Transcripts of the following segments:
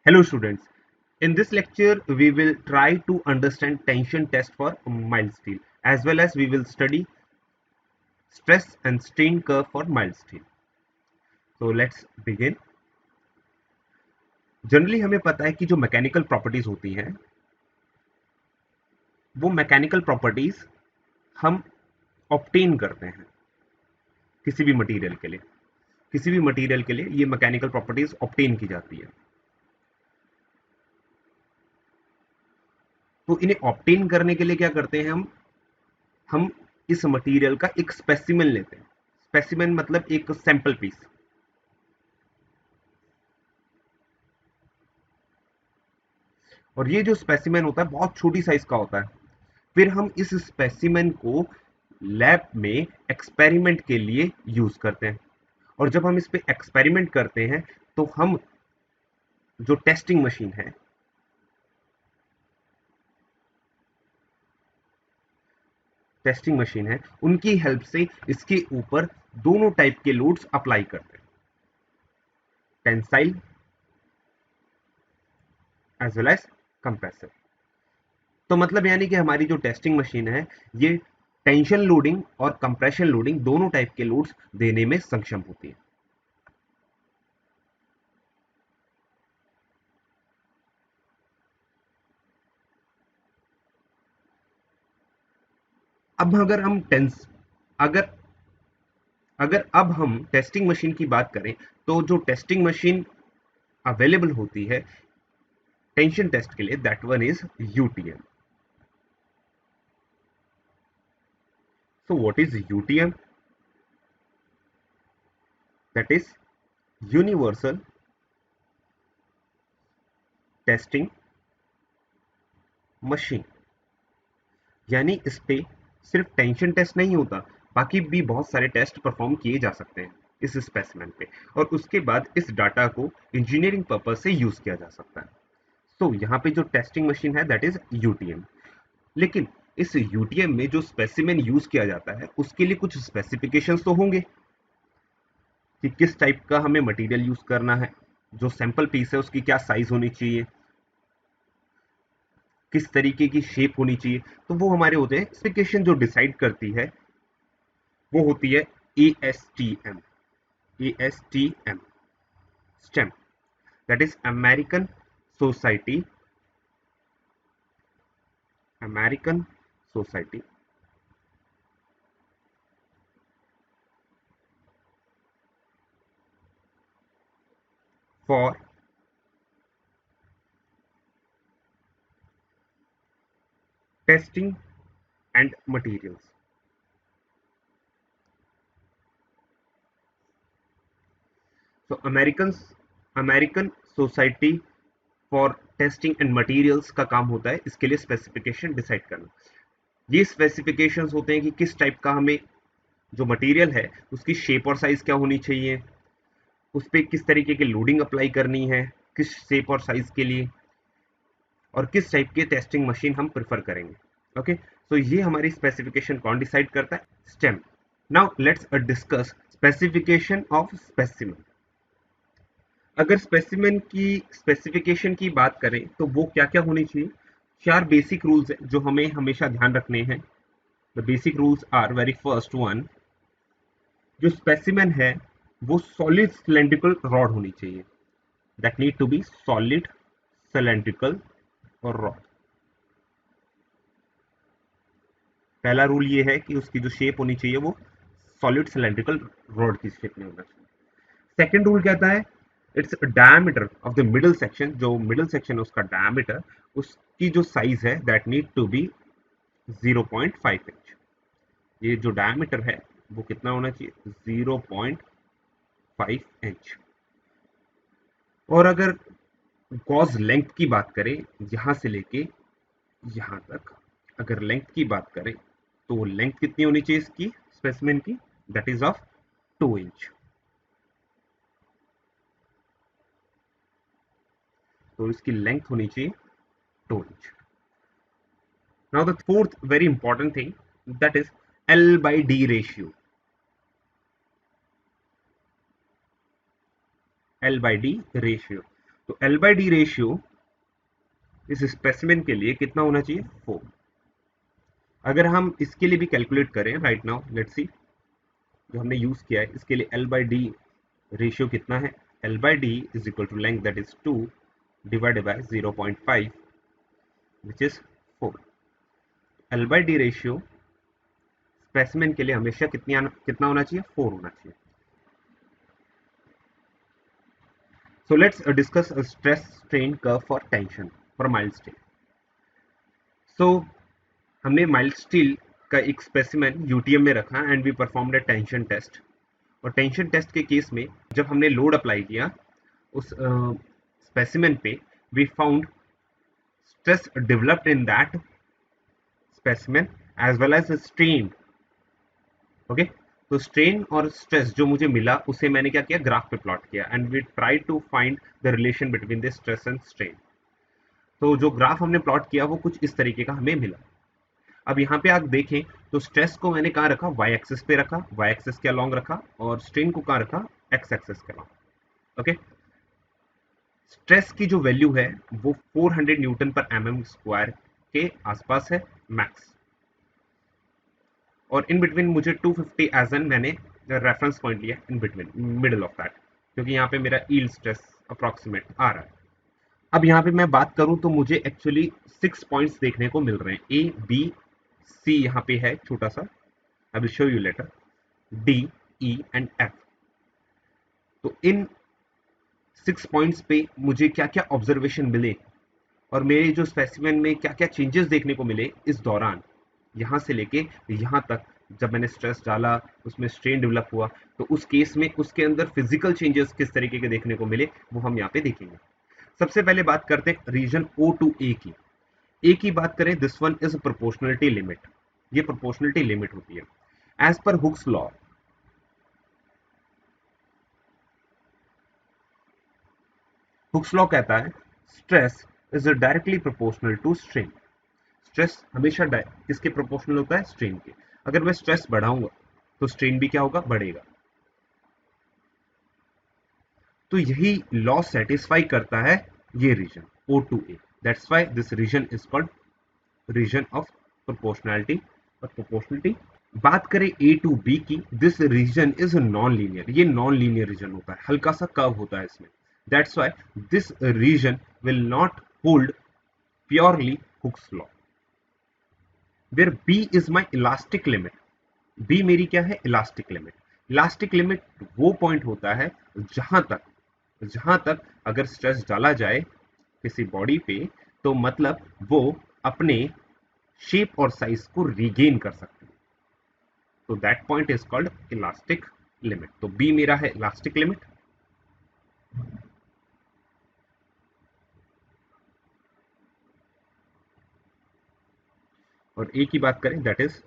Hello students, in this lecture we will try to understand tension test for mild steel as well as we will study stress and strain curve for mild steel. So let's begin. Generally हमें पता है कि जो mechanical properties होती हैं वो mechanical properties हम obtain करते हैं किसी भी मटेरियल के लिए ये मैकेनिकल प्रॉपर्टीज ऑब्टेन की जाती है। तो इन्हें ऑब्टेन करने के लिए क्या करते हैं हम इस मटेरियल का एक स्पेसिमेन लेते हैं। स्पेसिमेन मतलब एक सैंपल पीस। और ये जो स्पेसिमेन होता है बहुत छोटी साइज का होता है। फिर हम इस स्पेसिमेन को लैब में एक्सपेरिमेंट के लिए यूज करते हैं। और जब हम इस पे एक्सपेरिमेंट करते हैं तो हम जो टेस्टिंग मशीन है उनकी हेल्प से इसके ऊपर दोनों टाइप के लोड्स अप्लाई करते हैं, tensile as well as compressive. तो मतलब यानी कि हमारी जो टेस्टिंग मशीन है ये टेंशन लोडिंग और कंप्रेशन लोडिंग दोनों टाइप के लोड्स देने में सक्षम होती है। अब अगर हम टेंस अगर अगर अब हम टेस्टिंग मशीन की बात करें तो जो टेस्टिंग मशीन अवेलेबल होती है टेंशन टेस्ट के लिए that one is UTM. So what is UTM? That is universal testing machine. यानी इस पे सिर्फ टेंशन टेस्ट नहीं होता, बाकी भी बहुत सारे टेस्ट परफॉर्म किए जा सकते हैं इस स्पेसिमेन पे। और उसके बाद इस डाटा को इंजीनियरिंग पर्पज से यूज किया जा सकता है। तो यहाँ पे जो टेस्टिंग मशीन है दैट इज यूटीएम। लेकिन इस यूटीएम में जो स्पेसिमेन यूज किया जाता है उसके लिए कुछ स्पेसिफिकेशंस तो होंगे कि किस टाइप का हमें मटेरियल यूज करना है, जो सैंपल पीस है उसकी क्या साइज होनी चाहिए, किस तरीके की शेप होनी चाहिए। तो वो हमारे होते हैं स्पेसिफिकेशन। जो डिसाइड करती है वो होती है ASTM. ASTM stem that is society American society for testing and materials. तो American society for testing and materials का काम होता है इसके लिए स्पेसिफिकेशन डिसाइड करना। ये स्पेसिफिकेशंस होते हैं कि किस टाइप का हमें जो मटेरियल है उसकी शेप और साइज क्या होनी चाहिए, उस पर किस तरीके की लोडिंग अप्लाई करनी है, किस शेप और साइज के लिए, और किस टाइप की टेस्टिंग मशीन हम प्रेफर करेंगे। ओके, तो ये हमारी स्पेसिफिकेशन कौन डिसाइड करता है? Stem. Now let's discuss specification of specimen. अगर स्पेसिमेन की स्पेसिफिकेशन की बात करें तो वो क्या क्या होनी चाहिए? चार बेसिक रूल्स हैं जो हमें हमेशा ध्यान रखने हैं। The basic rules are very first one, जो स्पेसिमेन है वो सॉलिड सिलेंड्रिकल रॉड होनी चाहिए। That need to be solid cylindrical rod. पहला रूल ये है कि उसकी जो शेप होनी चाहिए वो सॉलिड सिलेंड्रिकल रॉड की शेप में होना चाहिए। सेकेंड रूल कहता है it's diameter of the middle section, जो मिडल सेक्शन है उसका डायमीटर, उसकी जो साइज है that need to B 0.5 inch. ये जो डायमीटर है वो कितना होना चाहिए? 0.5 इंच। और अगर गॉज लेंथ की बात करें यहां से लेके यहां तक, अगर लेंथ की बात करें तो लेंथ कितनी होनी चाहिए इसकी स्पेसिमेन की? That is of 2 inch. तो इसकी लेंथ होनी चाहिए 2 inch. Now the fourth very important thing that is L by D ratio. L by D ratio. तो L बाई डी रेशियो इस स्पेसिमेन के लिए कितना होना चाहिए? 4। अगर हम इसके लिए भी कैलकुलेट करें राइट नाउ, लेट्स सी, जो हमने यूज किया है इसके लिए L बाई डी रेशियो कितना है? L by D is equal to length that is 2 divided by 0.5 which is 4। L by D ratio specimen के लिए हमेशा कितना होना चाहिए? 4 होना चाहिए। So let's discuss a stress strain curve for tension for mild steel. So हमने mild steel का एक स्पेसिमेन यूटीएम में रखा and we performed a tension test. और टेंशन टेस्ट के केस में जब हमने लोड अप्लाई किया उस स्पेसिमेन पे, we found stress developed in that specimen as well as strain. Okay, तो स्ट्रेन और स्ट्रेस जो मुझे मिला उसे मैंने क्या किया? ग्राफ पे प्लॉट किया and we try to find the relation between the stress and strain. तो जो ग्राफ हमने प्लॉट किया वो कुछ इस तरीके का हमें मिला। अब यहाँ पे आप देखें तो स्ट्रेस को मैंने कहाँ रखा? वाई एक्सिस पे रखा, वाई एक्सिस के अलॉन्ग रखा, और स्ट्रेन को कहाँ रखा? एक्स एक्सिस के अलॉन्ग। ओके, स्ट्रेस की जो वैल्यू है वो 400 न्यूटन पर एमएम स्क्वायर के आसपास है मैक्स, और इन बिटवीन मुझे 250 एज एन मैंने रेफरेंस पॉइंट लिया in between middle of that, क्योंकि यहाँ पे मेरा यील्ड स्ट्रेस अप्रॉक्सीमेट आ रहा है। अब यहाँ पे मैं बात करूं तो मुझे एक्चुअली 6 पॉइंट्स देखने को मिल रहे हैं। ए बी सी यहाँ पे है छोटा सा, I will show you later, D E and F. तो इन 6 पॉइंट्स पे मुझे क्या क्या ऑब्जर्वेशन मिले और मेरे जो स्पेसिमेन में क्या क्या चेंजेस देखने को मिले इस दौरान, यहाँ से लेके यहाँ तक जब मैंने स्ट्रेस डाला उसमें स्ट्रेन डेवलप हुआ, तो उस केस में उसके अंदर फिजिकल चेंजेस किस तरीके के देखने को मिले वो हम यहाँ पे देखेंगे। सबसे पहले बात करते हैं रीजन ओ टू ए की। ए की बात करें, this one is proportionality limit. ये प्रोपोर्शनलिटी लिमिट होती है as per Hooke's law. Hooks law कहता है stress is directly proportional to strain. Stress हमेशा किसके प्रोपोर्शनल होता है? स्ट्रेन के। अगर मैं स्ट्रेस बढ़ाऊंगा तो स्ट्रेन भी क्या होगा? बढ़ेगा। तो यही लॉ सेटिस्फाई करता है ये region O to A. That's why this region is called region of proportionality और प्रोपोर्शनलिटी। बात करें ए टू बी की, this region is non linear. ये नॉन लीनियर रीजन होता है, हल्का सा कर्व होता है इसमें। That's why this region will not hold purely Hooke's law. Where B is my elastic limit. B मेरी क्या है? Elastic limit. इलास्टिक लिमिट वो पॉइंट होता है जहां तक अगर स्ट्रेस डाला जाए किसी बॉडी पे तो मतलब वो अपने शेप और साइज को रिगेन कर सकते हैं। तो that point is called elastic limit. तो बी मेरा है इलास्टिक लिमिट। और ए की बात करें that is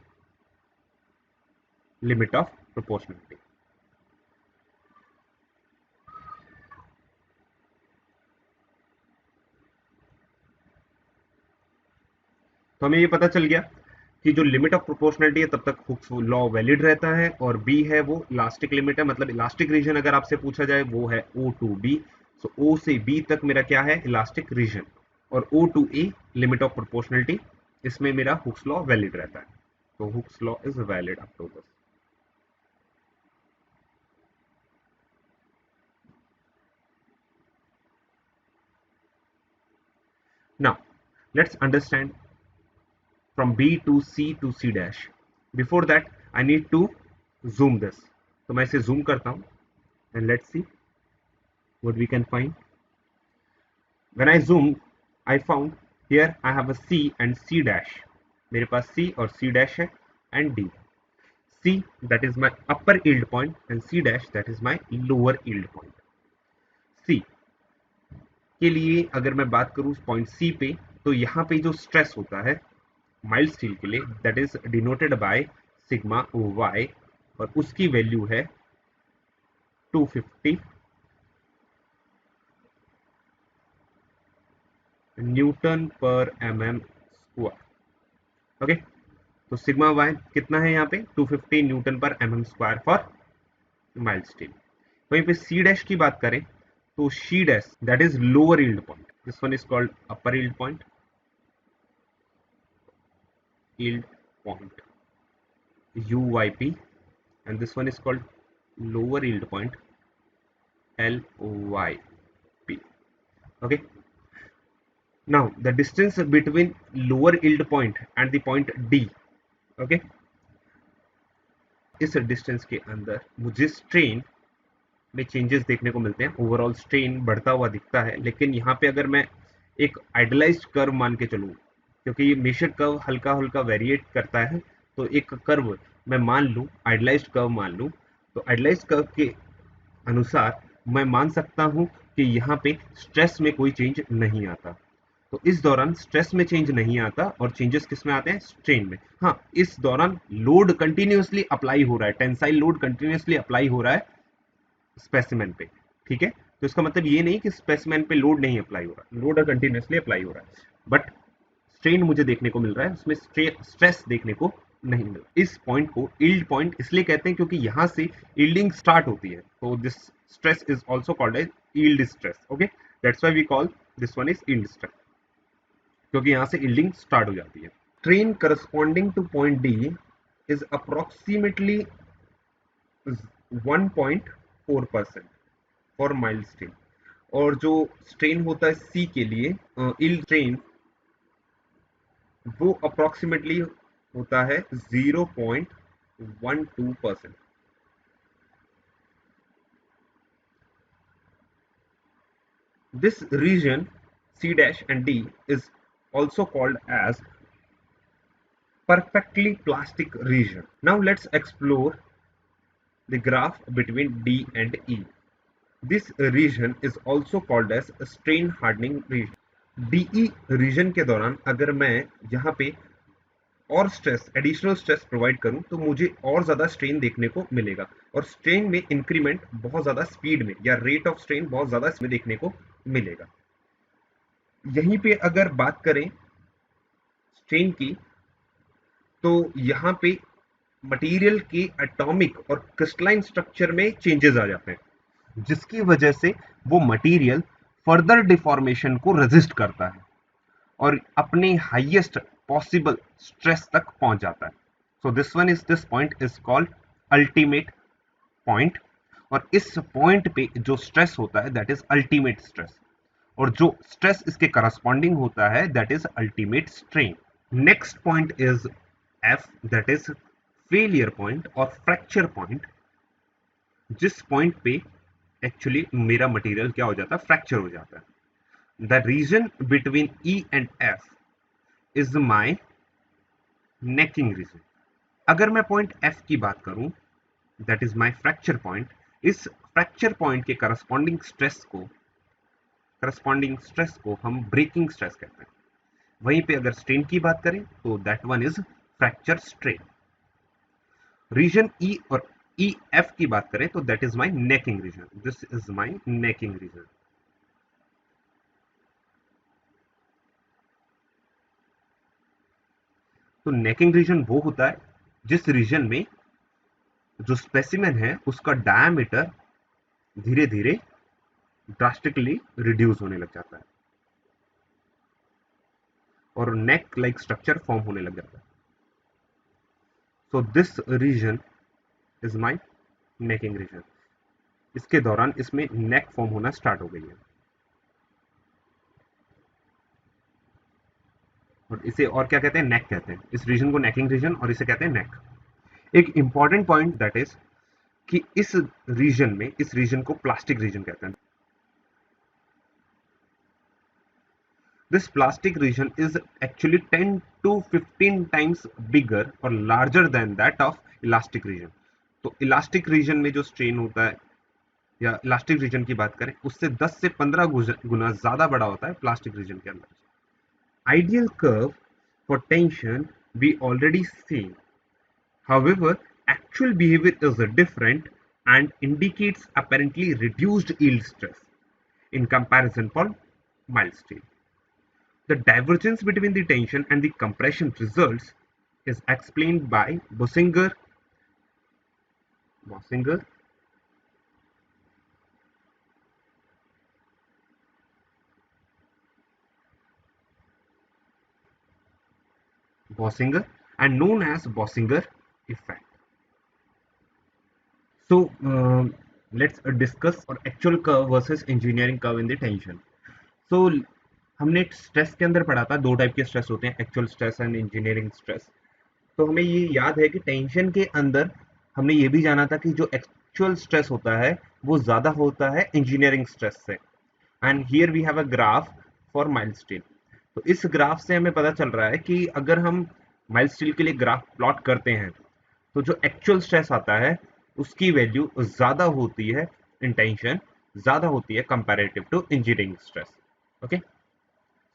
limit of proportionality. तो हमें ये पता चल गया कि जो लिमिट ऑफ प्रोपोर्शनलिटी है तब तक हुक्स लॉ वैलिड रहता है, और बी है वो इलास्टिक लिमिट है। मतलब इलास्टिक रीजन अगर आपसे पूछा जाए वो है ओ टू बी। सो ओ से बी तक मेरा क्या है? Elastic region. और O to A limit of proportionality, इसमें मेरा हुक्स लॉ वैलिड रहता है। तो Hooke's law is valid up to this. Now let's understand from B to C to C dash. Before that, I need to zoom this. तो मैं इसे zoom करता हूँ and let's see what we can find. When I zoom, I found here I have a C and C dash. मेरे पास C और C dash है and D. C that is my upper yield point and C dash that is my lower yield point. C के लिए अगर मैं बात करूँ point C पे, तो यहाँ पे जो स्ट्रेस होता है माइल्ड स्टील के लिए that is denoted by sigma Y, और उसकी वैल्यू है 250 newton per mm square. Okay, तो सिग्मा वाई कितना है यहाँ पे? 250 newton per mm square for mild steel. वहीं पे सी डैश की बात करें तो C dash, that is lower yield point. This one is called upper yield point, UYP, and this one is called lower yield point, LYP. Okay. Now the distance between lower yield point and the point D. Okay. इस distance के अंदर मुझे strain में changes देखने को मिलते हैं, overall strain बढ़ता हुआ दिखता है। लेकिन यहाँ पे अगर मैं एक आइडियलाइज्ड कर्व मान के चलूँ, क्योंकि ये मेजर कर्व हल्का हल्का वेरिएट करता है, तो एक कर्व मैं मान लूँ, आइडियलाइज्ड कर्व मान लूँ, तो आइडियलाइज्ड कर्व के अनुसार मैं मान सकता हूँ कि यहाँ पे स्ट्रेस में कोई चेंज नहीं आता। तो इस दौरान स्ट्रेस में चेंज नहीं आता और चेंजेस किस में आते हैं? स्ट्रेन में। हाँ, इस दौरान लोड कंटिन्यूअसली अप्लाई हो रहा है, टेंसाइल लोड कंटिन्यूअसली अप्लाई हो रहा है स्पेसिमेन पे। ठीक है, तो इसका मतलब ये नहीं कि स्पेसिमेन पे लोड नहीं अप्लाई हो रहा, लोड कंटिन्यूअसली अप्लाई हो रहा है, बट स्ट्रेन मुझे देखने को मिल रहा है, उसमें स्ट्रेस देखने को नहीं मिल रहा। इस पॉइंट को यील्ड पॉइंट इसलिए कहते हैं क्योंकि यहां से यील्डिंग स्टार्ट होती है, तो this stress is also called as yield stress. Okay, that's why we call this one is yield stress, क्योंकि यहां से यील्डिंग स्टार्ट हो जाती है। Strain corresponding to point D is approximately 1.4% for mild strain, और जो स्ट्रेन होता है सी के लिए यील्ड स्ट्रेन, वो अप्रोक्सीमेटली होता है 0.12%। This region C dash and D is also called as perfectly plastic region. Now let's explore the graph between D and E. This region is also called as strain hardening region. DE region के दौरान अगर मैं यहाँ पे और stress, additional stress provide करूं, तो मुझे और ज्यादा स्ट्रेन देखने को मिलेगा, और स्ट्रेन में इंक्रीमेंट बहुत ज्यादा स्पीड में, या रेट ऑफ स्ट्रेन बहुत ज्यादा इसमें देखने को मिलेगा। यहीं पे अगर बात करें स्ट्रेन की, तो यहाँ पे मटेरियल के एटॉमिक और क्रिस्टलाइन स्ट्रक्चर में चेंजेस आ जाते हैं, जिसकी वजह से वो मटेरियल फर्दर डिफॉर्मेशन को रेजिस्ट करता है और अपने हाईएस्ट पॉसिबल स्ट्रेस तक पहुंच जाता है। So this point is called ultimate point, और इस पॉइंट पे जो स्ट्रेस होता है दैट इज अल्टीमेट स्ट्रेस, और जो स्ट्रेस इसके करस्पॉन्डिंग होता है that is ultimate strain. Next point is F, that is failure point और फ्रैक्चर पॉइंट, जिस पॉइंट पे एक्चुअली मेरा मटेरियल क्या हो जाता है? फ्रैक्चर हो जाता है। The region between E and F is my necking region. अगर मैं पॉइंट एफ की बात करूं, that is my fracture point, इस फ्रैक्चर पॉइंट के करस्पॉन्डिंग स्ट्रेस को हम ब्रेकिंग स्ट्रेस कहते हैं। वहीं पे अगर स्ट्रेन की बात करें तो that one is fracture strain. Region E और ई एफ की बात करें तो that is my necking region, this is my necking region. तो नेकिंग रीजन वो होता है जिस रीजन में जो स्पेसिमेन है उसका डायमीटर धीरे धीरे ड्रास्टिकली रिड्यूस होने लग जाता है और नेक लाइक स्ट्रक्चर फॉर्म होने लग जाता है। So this region is my necking region. इसके दौरान इसमें नेक फॉर्म होना स्टार्ट हो गई है, और इसे और क्या कहते हैं? नेक कहते हैं। इस रीजन को नेकिंग रीजन, और इसे कहते हैं नेक। एक इंपॉर्टेंट पॉइंट दैट इज कि इस रीजन को प्लास्टिक रीजन कहते हैं। This plastic region is actually 10 to 15 times bigger or larger than that of elastic region. तो इलास्टिक रीजन में जो स्ट्रेन होता है, या इलास्टिक रीजन की बात करें, उससे 10 से 15 गुना ज्यादा बड़ा होता है प्लास्टिक रीजन के अंदर। Ideal curve for tension we already seen. However, actual behavior is different and indicates apparently reduced yield stress in comparison for mild strain. The divergence between the tension and the compression results is explained by Bossinger Bossinger and known as Bossinger effect. So let's discuss or actual curve versus engineering curve in the tension. So हमने stress के अंदर पढ़ा था दो type के stress होते हैं, actual stress and engineering stress. तो हमें ये याद है कि टेंशन के अंदर हमने ये भी जाना था कि जो एक्चुअल स्ट्रेस होता है वो ज्यादा होता है इंजीनियरिंग स्ट्रेस से। And here we have a graph for mild steel. तो इस ग्राफ से हमें पता चल रहा है कि अगर हम माइल्ड स्टील के लिए ग्राफ प्लॉट करते हैं तो जो एक्चुअल स्ट्रेस आता है उसकी वैल्यू ज्यादा होती है इन टेंशन, ज्यादा होती है comparative to engineering stress. Okay,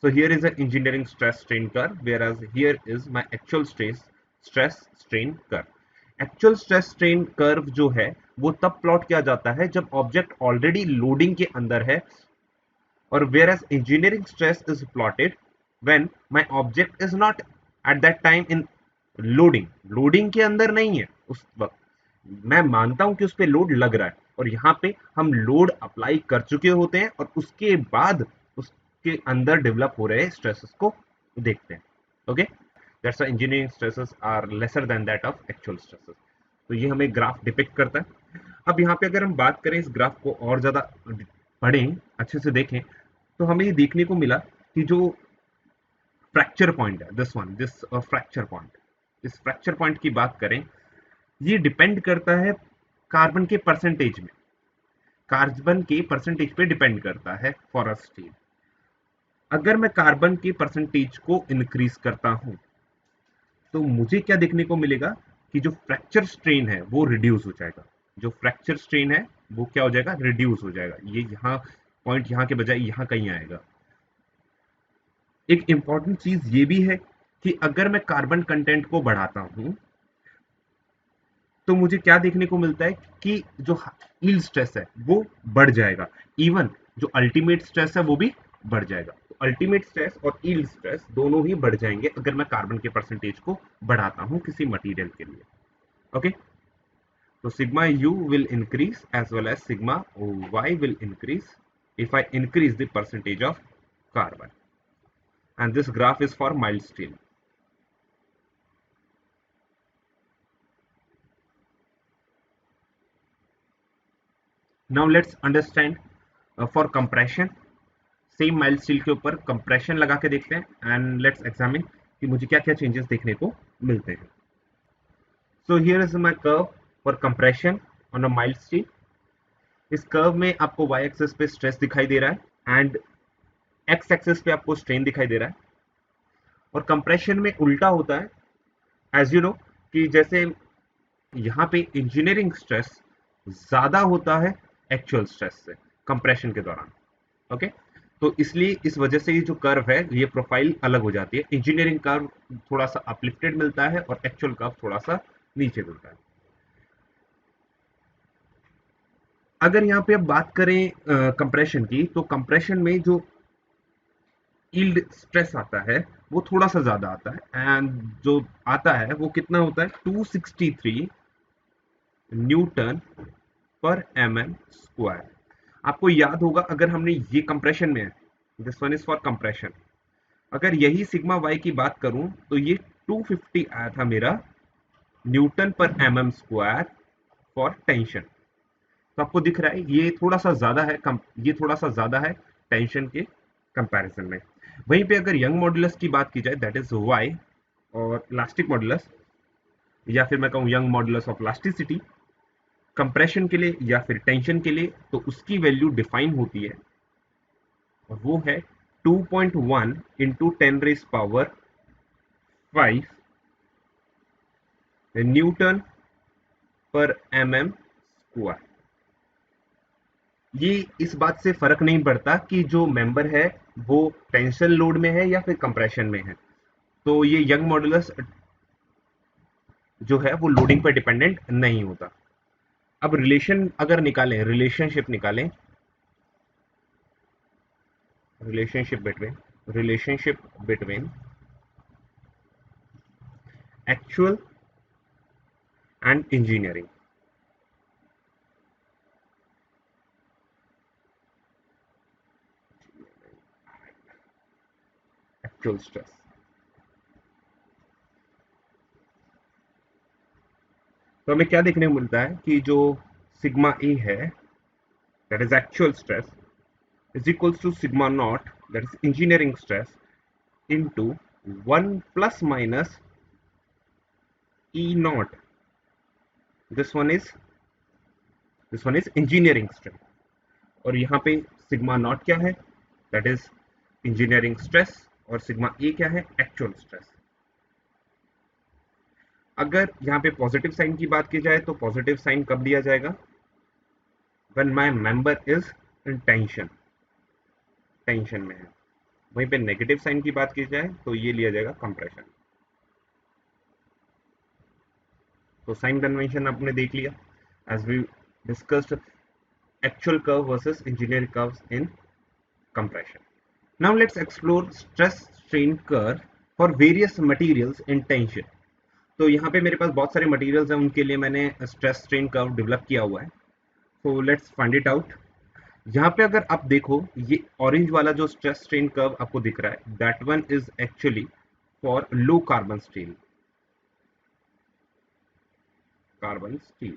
so here is an engineering stress strain curve, whereas here is my actual stress strain curve. Actual stress strain curve जो है वो तब प्लॉट किया जाता है जब ऑब्जेक्ट ऑलरेडी लोडिंग के अंदर है, और whereas engineering stress is plotted when my object is not at that time in loading के अंदर नहीं है उस वक्त। मैं मानता हूं कि उस पर लोड लग रहा है और यहाँ पे हम लोड अप्लाई कर चुके होते हैं और उसके बाद उसके अंदर डेवलप हो रहे स्ट्रेसेस को देखते हैं। Okay, that's why engineering stresses are lesser than that of actual stresses. तो ये हमें ग्राफ डिपिक्ट करता है। अब यहाँ पे अगर हम बात करें इस ग्राफ को और ज्यादा पढ़ें, अच्छे से देखें, तो हमें ये देखने को मिला कि जो फ्रैक्चर पॉइंट है, दिस फ्रैक्चर पॉइंट, इस फ्रैक्चर पॉइंट की बात करें, ये डिपेंड करता है कार्बन के परसेंटेज में, कार्बन के परसेंटेज पे डिपेंड करता है फॉर अ स्टील। अगर मैं कार्बन के परसेंटेज को इंक्रीज करता हूं तो मुझे क्या देखने को मिलेगा कि जो फ्रैक्चर स्ट्रेन है वो रिड्यूस हो जाएगा। जो फ्रैक्चर स्ट्रेन है वो क्या हो जाएगा, रिड्यूस हो जाएगा। ये यहाँ पॉइंट यहाँ के बजाय यहाँ कहीं आएगा। एक इंपॉर्टेंट चीज ये भी है कि अगर मैं कार्बन कंटेंट को बढ़ाता हूं तो मुझे क्या देखने को मिलता है कि जो यील्ड स्ट्रेस है वो बढ़ जाएगा, इवन जो अल्टीमेट स्ट्रेस है वो भी बढ़ जाएगा। तो अल्टीमेट स्ट्रेस और यील्ड स्ट्रेस दोनों ही बढ़ जाएंगे अगर मैं कार्बन के परसेंटेज को बढ़ाता हूं किसी मटेरियल के लिए। Okay, so sigma u will increase as well as sigma y will increase if I increase the percentage of carbon, and this graph is for mild steel. Now let's understand for compression, same mild steel के ऊपर compression लगा के देखते हैं and let's examine कि मुझे क्या क्या चेंजेस देखने को मिलते हैं। So here is my curve for compression on a mild steel. इस कर्व में आपको वाई एक्सिस पे स्ट्रेस दिखाई दे रहा है एंड एक्स एक्सिस पे आपको स्ट्रेन दिखाई दे रहा है। और कंप्रेशन में उल्टा होता है, एज यू नो कि जैसे यहाँ पे इंजीनियरिंग स्ट्रेस ज्यादा होता है एक्चुअल स्ट्रेस से कंप्रेशन के दौरान। ओके, तो इसलिए इस वजह से ये जो कर्व है ये प्रोफाइल अलग हो जाती है। इंजीनियरिंग कर्व थोड़ा सा अपलिफ्टेड मिलता है और एक्चुअल कर्व थोड़ा सा नीचे मिलता है। अगर यहाँ पे अब बात करें कंप्रेशन की, तो कंप्रेशन में जो यील्ड स्ट्रेस आता है वो थोड़ा सा ज्यादा आता है एंड जो आता है वो कितना होता है, 263 न्यूटन पर एम स्क्वायर। आपको याद होगा अगर हमने ये कंप्रेशन में है, this one is for compression, अगर यही सिग्मा वाई की बात करूं तो ये 250 आया था मेरा न्यूटन पर एम स्क्वायर फॉर टेंशन। तो आपको दिख रहा है ये थोड़ा सा ज्यादा है, ये थोड़ा सा ज्यादा है टेंशन के कंपैरिजन में। वहीं पे अगर यंग मॉडुलस की बात की जाए, दैट इज वाई, और इलास्टिक मॉडुलस, या फिर मैं कहूँ young modulus of elasticity compression के लिए या फिर टेंशन के लिए, तो उसकी वैल्यू डिफाइन होती है और वो है 2.1 इंटू 10⁵ न्यूटन पर स्क्वायर। ये इस बात से फर्क नहीं पड़ता कि जो मेंबर है वो टेंशन लोड में है या फिर कंप्रेशन में है। तो ये यंग मॉडुलस जो है वो लोडिंग पर डिपेंडेंट नहीं होता। अब रिलेशन अगर निकालें, relationship between actual and engineering, actual stress. तो हमें क्या देखने को मिलता है कि जो सिग्मा ए है, that is actual stress, is equals to sigma naught, that is engineering stress, into 1 plus minus E naught. This one is engineering stress. और यहाँ पे सिग्मा नॉट क्या है, दैट इज इंजीनियरिंग स्ट्रेस, और सिग्मा ए क्या है, actual stress. अगर यहाँ पे पॉजिटिव साइन की बात की जाए तो पॉजिटिव साइन कब लिया जाएगा, when my member is in tension, tension में है। वहीं पे नेगेटिव साइन की बात की जाए तो ये लिया जाएगा कंप्रेशन। तो साइन कन्वेंशन आपने देख लिया, as we discussed actual curve versus engineered curves in compression. Now let's explore stress strain curve for various materials in tension. तो यहाँ पे मेरे पास बहुत सारे मटेरियल्स हैं, उनके लिए मैंने स्ट्रेस स्ट्रेन कर्व डेवलप किया हुआ है। So let's find it out. यहाँ पे अगर आप देखो, ये ऑरेंज वाला जो स्ट्रेस स्ट्रेन कर्व आपको दिख रहा है, that one is actually for low carbon steel, carbon steel,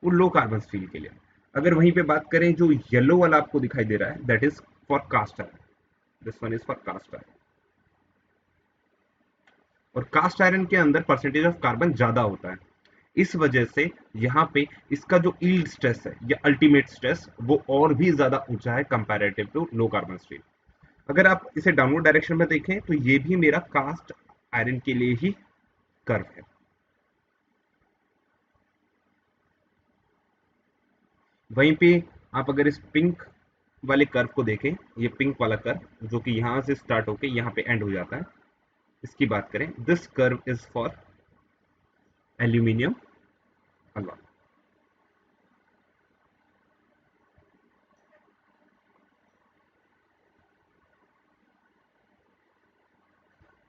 वो लो कार्बन स्टील के लिए। अगर वहीं पे बात करें, जो येलो वाला आपको दिखाई दे रहा है, that is for cast iron, this one is for cast iron. और कास्ट आयरन के अंदर परसेंटेज ऑफ कार्बन ज्यादा होता है, इस वजह से यहाँ पे इसका जो यील्ड स्ट्रेस है या अल्टीमेट स्ट्रेस, वो और भी ज्यादा ऊंचा है comparative to low carbon steel. अगर आप इसे डाउनवर्ड डायरेक्शन में देखें तो ये भी मेरा कास्ट आयरन के लिए ही कर्व है। वहीं पे आप अगर इस पिंक वाले कर्व को देखें, ये पिंक वाला कर्व जो कि यहां से स्टार्ट होके यहाँ पे एंड हो जाता है, इसकी बात करें, this curve is for aluminium alloy.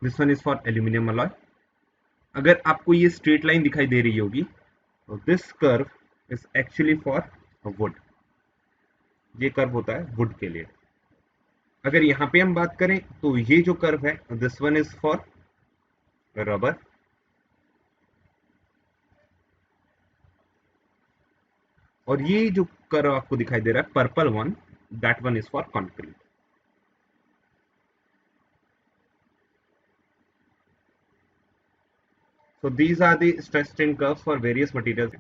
This one is for aluminium alloy. अगर आपको ये स्ट्रेट लाइन दिखाई दे रही होगी, तो this curve is actually for would, ये कर्व होता है वुड के लिए। अगर यहाँ पे हम बात करें तो ये जो कर्व है, this one is for rubber, और ये जो कर्व आपको दिखाई दे रहा है purple one, that one is for concrete. So these are the stress strain curves for various materials.